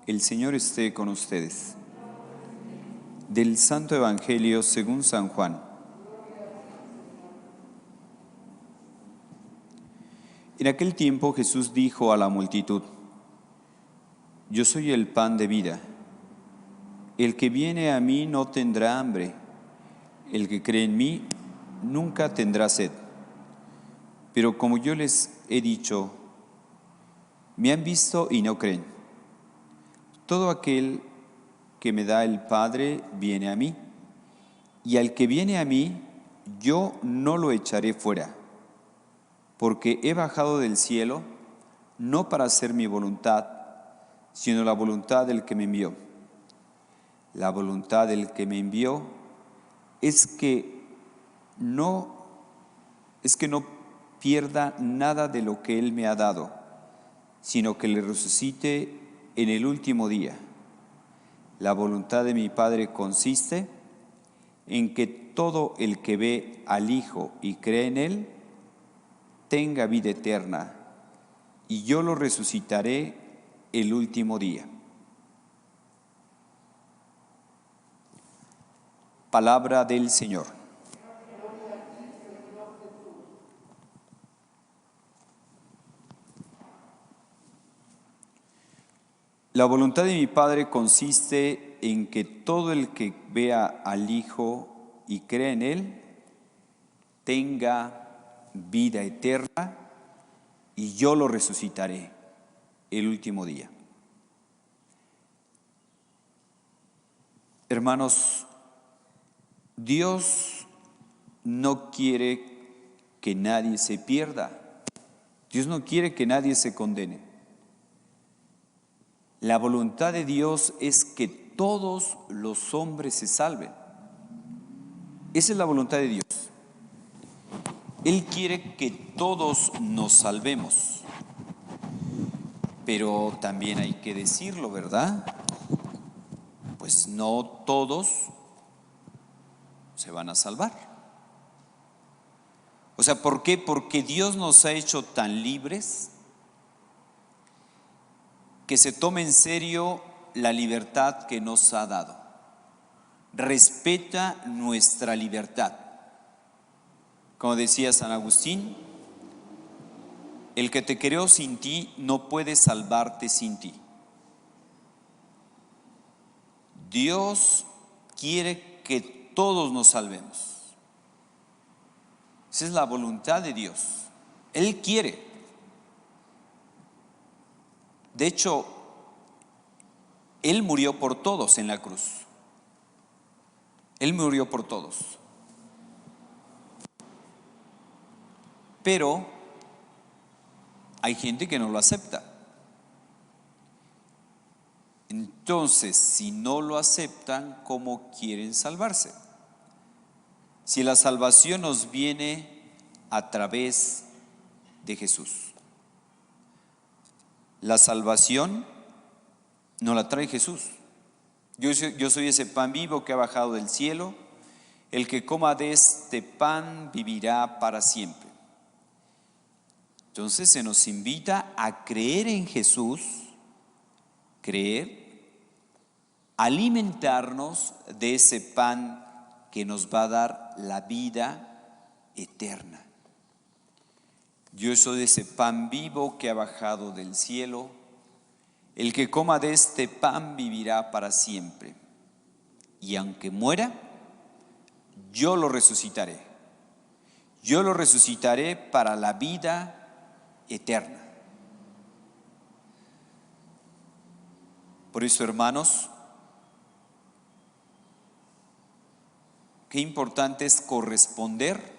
El Señor esté con ustedes. Del Santo Evangelio según San Juan. En aquel tiempo Jesús dijo a la multitud: Yo soy el pan de vida. El que viene a mí no tendrá hambre. El que cree en mí nunca tendrá sed. Pero como yo les he dicho, me han visto y no creen. Todo aquel que me da el Padre viene a mí, y al que viene a mí, yo no lo echaré fuera, porque he bajado del cielo no para hacer mi voluntad, sino la voluntad del que me envió. La voluntad del que me envió es que no pierda nada de lo que Él me ha dado, sino que le resucite en el último día. La voluntad de mi Padre consiste en que todo el que ve al Hijo y cree en Él tenga vida eterna, y yo lo resucitaré el último día. Palabra del Señor. La voluntad de mi Padre consiste en que todo el que vea al Hijo y cree en Él tenga vida eterna, y yo lo resucitaré el último día. Hermanos, Dios no quiere que nadie se pierda. Dios no quiere que nadie se condene. La voluntad de Dios es que todos los hombres se salven. Esa es la voluntad de Dios. Él quiere que todos nos salvemos. Pero también hay que decirlo, ¿verdad? Pues no todos se van a salvar. O sea, ¿por qué? Porque Dios nos ha hecho tan libres que se tome en serio la libertad que nos ha dado. Respeta nuestra libertad. Como decía San Agustín, el que te creó sin ti no puede salvarte sin ti. Dios quiere que todos nos salvemos. Esa es la voluntad de Dios. Él quiere. De hecho, Él murió por todos en la cruz. Él murió por todos. Pero hay gente que no lo acepta. Entonces, si no lo aceptan, ¿cómo quieren salvarse? Si la salvación nos viene a través de Jesús. La salvación no la trae Jesús. Yo soy ese pan vivo que ha bajado del cielo. El que coma de este pan vivirá para siempre. Entonces se nos invita a creer en Jesús, alimentarnos de ese pan que nos va a dar la vida eterna. Yo soy ese pan vivo que ha bajado del cielo. El que coma de este pan vivirá para siempre. Y aunque muera, yo lo resucitaré. Yo lo resucitaré para la vida eterna. Por eso, hermanos, qué importante es corresponder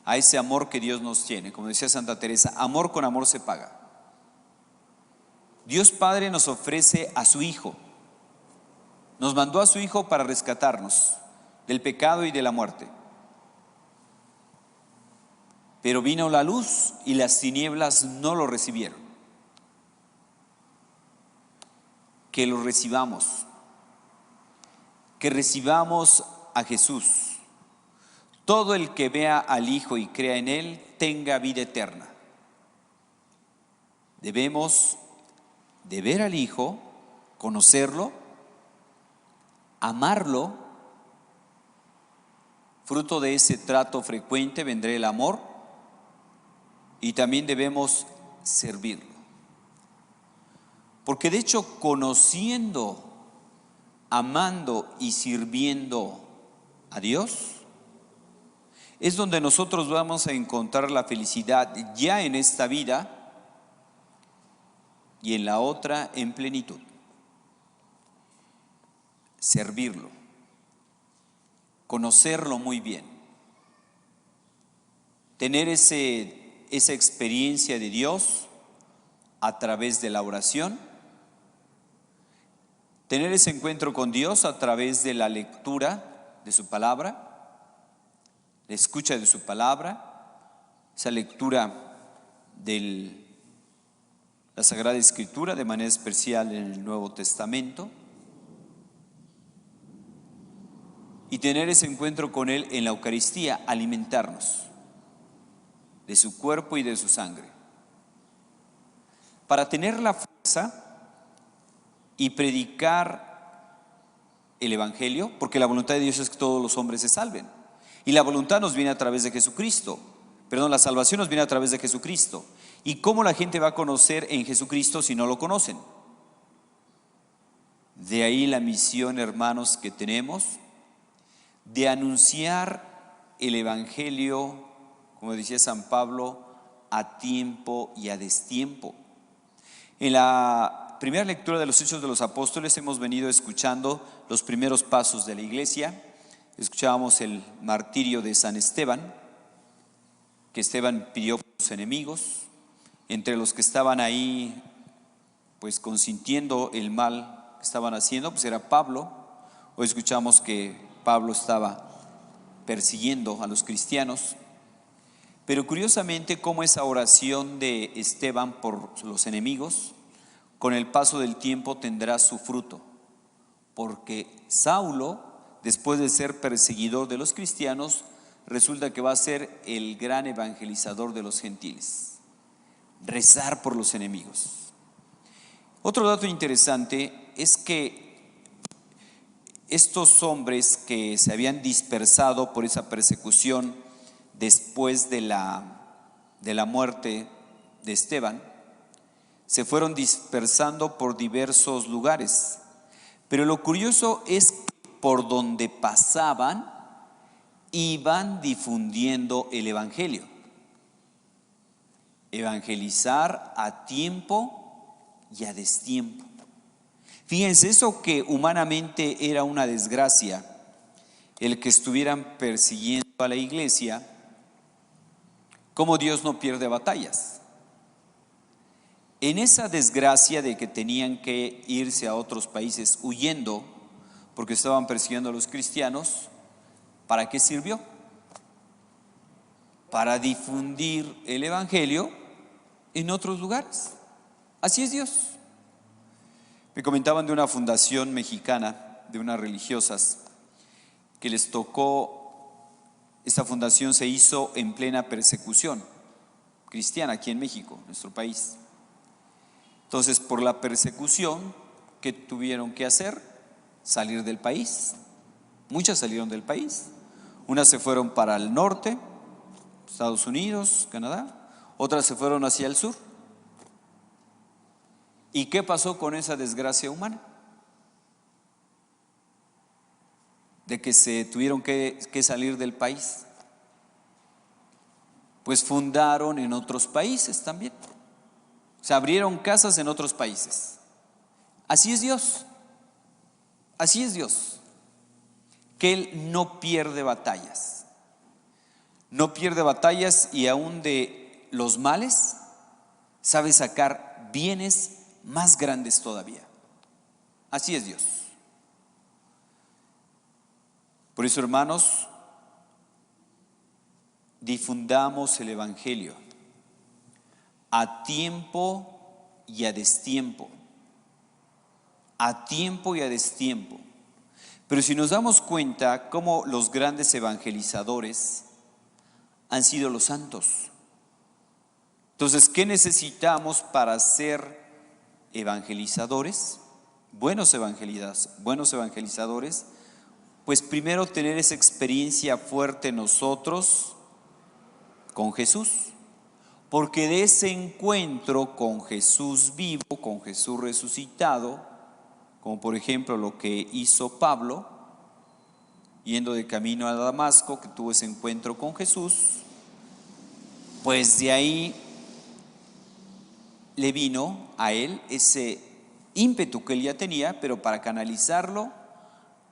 a ese amor que Dios nos tiene. Como decía Santa Teresa, amor con amor se paga. Dios Padre nos ofrece a su Hijo. Nos mandó a su Hijo para rescatarnos del pecado y de la muerte. Pero vino la luz y las tinieblas no lo recibieron. Que lo recibamos. Que recibamos a Jesús. Todo el que vea al Hijo y crea en Él tenga vida eterna. Debemos de ver al Hijo conocerlo, amarlo. Fruto de ese trato frecuente vendrá el amor, y también debemos servirlo. Porque de hecho, conociendo, amando y sirviendo a Dios, es donde nosotros vamos a encontrar la felicidad ya en esta vida y en la otra en plenitud. Servirlo, conocerlo muy bien, tener esa experiencia de Dios a través de la oración, tener ese encuentro con Dios a través de la lectura de su palabra, la escucha de su palabra, esa lectura de la Sagrada Escritura de manera especial en el Nuevo Testamento, y tener ese encuentro con Él en la Eucaristía, alimentarnos de su cuerpo y de su sangre, para tener la fuerza y predicar el Evangelio, porque la voluntad de Dios es que todos los hombres se salven, y la voluntad nos viene a través de Jesucristo, la salvación nos viene a través de Jesucristo. ¿Y cómo la gente va a conocer en Jesucristo si no lo conocen? De ahí la misión, hermanos, que tenemos de anunciar el Evangelio, como decía San Pablo, a tiempo y a destiempo. En la primera lectura de los Hechos de los Apóstoles hemos venido escuchando los primeros pasos de la iglesia. Escuchábamos el martirio de San Esteban, que Esteban pidió por sus enemigos. Entre los que estaban ahí, pues consintiendo el mal que estaban haciendo, pues era Pablo. Hoy escuchamos que Pablo estaba persiguiendo a los cristianos. Pero curiosamente, cómo esa oración de Esteban por los enemigos, con el paso del tiempo tendrá su fruto. Porque Saulo, después de ser perseguidor de los cristianos, resulta que va a ser el gran evangelizador de los gentiles. Rezar por los enemigos. Otro dato interesante es que estos hombres que se habían dispersado por esa persecución después de la muerte de Esteban, se fueron dispersando por diversos lugares. Pero lo curioso es que por donde pasaban, iban difundiendo el Evangelio. Evangelizar a tiempo y a destiempo. Fíjense, eso que humanamente era una desgracia, el que estuvieran persiguiendo a la iglesia, como Dios no pierde batallas. En esa desgracia de que tenían que irse a otros países huyendo porque estaban persiguiendo a los cristianos, ¿para qué sirvió? Para difundir el Evangelio en otros lugares. Así es Dios. Me comentaban de una fundación mexicana, de unas religiosas, que les tocó, esta fundación se hizo en plena persecución cristiana aquí en México, nuestro país. Entonces, por la persecución, ¿qué tuvieron que hacer? Salir del país. Muchas salieron del país. Unas se fueron para el norte, Estados Unidos, Canadá. Otras se fueron hacia el sur. ¿Y qué pasó con esa desgracia humana? De que se tuvieron que salir del país. Pues fundaron en otros países también. Se abrieron casas en otros países. Así es Dios. Así es Dios. Que Él no pierde batallas. No pierde batallas, y aún de los males sabe sacar bienes más grandes todavía. Así es Dios. Por eso, hermanos, difundamos el Evangelio a tiempo y a destiempo. A tiempo y a destiempo. Pero si nos damos cuenta cómo los grandes evangelizadores han sido los santos. Entonces, ¿qué necesitamos para ser evangelizadores? buenos evangelizadores, pues primero tener esa experiencia fuerte nosotros con Jesús, porque de ese encuentro con Jesús vivo, con Jesús resucitado, como por ejemplo lo que hizo Pablo, yendo de camino a Damasco, que tuvo ese encuentro con Jesús, pues de ahí le vino a él ese ímpetu que él ya tenía, pero para canalizarlo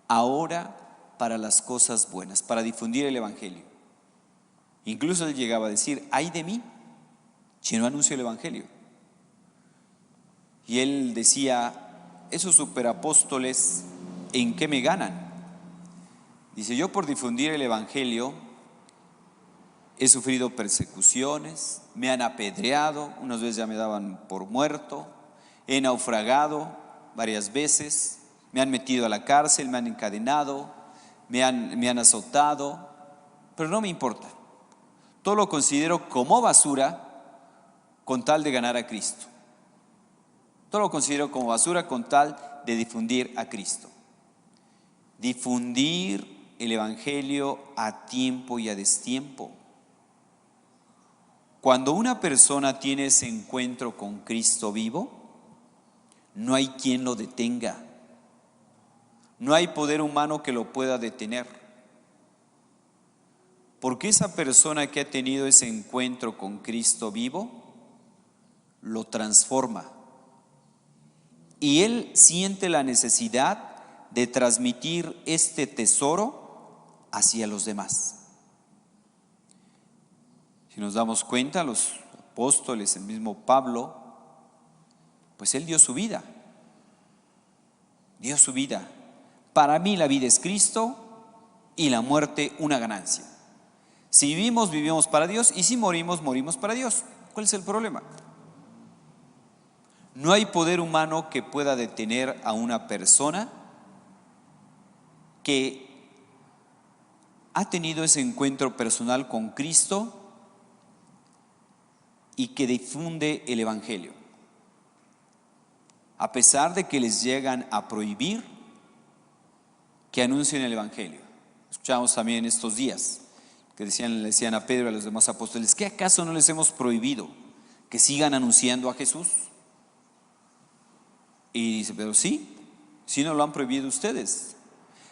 ahora para las cosas buenas, para difundir el Evangelio. Incluso él llegaba a decir: ay de mí si no anuncio el Evangelio. Y él decía: esos superapóstoles, ¿en qué me ganan? Dice: yo por difundir el Evangelio he sufrido persecuciones, me han apedreado, unas veces ya me daban por muerto, he naufragado varias veces, me han metido a la cárcel, me han encadenado, me han azotado, pero no me importa. Todo lo considero como basura con tal de ganar a Cristo. Todo lo considero como basura con tal de difundir a Cristo. Difundir el Evangelio a tiempo y a destiempo. Cuando una persona tiene ese encuentro con Cristo vivo, no hay quien lo detenga. No hay poder humano que lo pueda detener. Porque esa persona que ha tenido ese encuentro con Cristo vivo, lo transforma. Y él siente la necesidad de transmitir este tesoro hacia los demás. Si nos damos cuenta, los apóstoles, el mismo Pablo, pues él dio su vida. Dio su vida. Para mí la vida es Cristo y la muerte una ganancia. Si vivimos, vivimos para Dios, y si morimos, morimos para Dios. ¿Cuál es el problema? No hay poder humano que pueda detener a una persona que ha tenido ese encuentro personal con Cristo y que difunde el Evangelio. A pesar de que les llegan a prohibir que anuncien el Evangelio. Escuchamos también estos días que le decían a Pedro y a los demás apóstoles: ¿qué acaso no les hemos prohibido que sigan anunciando a Jesús? Y dice Pedro: sí nos lo han prohibido ustedes,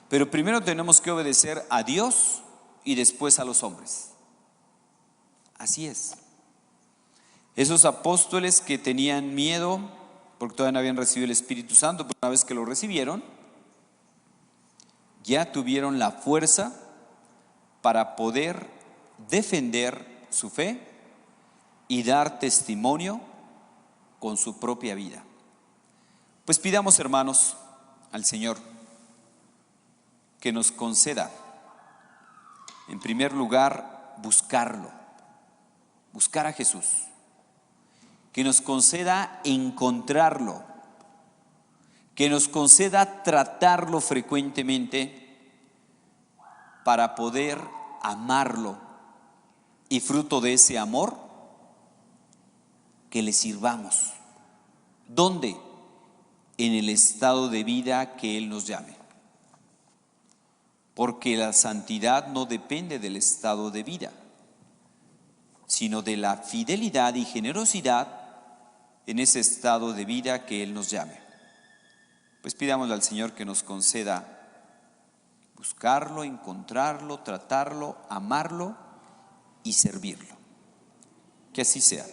pero primero tenemos que obedecer a Dios y después a los hombres. Así es. Esos apóstoles que tenían miedo porque todavía no habían recibido el Espíritu Santo, pero una vez que lo recibieron, ya tuvieron la fuerza para poder defender su fe y dar testimonio con su propia vida. Pues pidamos, hermanos, al Señor que nos conceda, en primer lugar, buscar a Jesús, que nos conceda encontrarlo, que nos conceda tratarlo frecuentemente para poder amarlo, y fruto de ese amor, que le sirvamos. ¿Dónde? En el estado de vida que Él nos llame. Porque la santidad no depende del estado de vida, sino de la fidelidad y generosidad en ese estado de vida que Él nos llame. Pues pidámosle al Señor que nos conceda buscarlo, encontrarlo, tratarlo, amarlo y servirlo. Que así sea.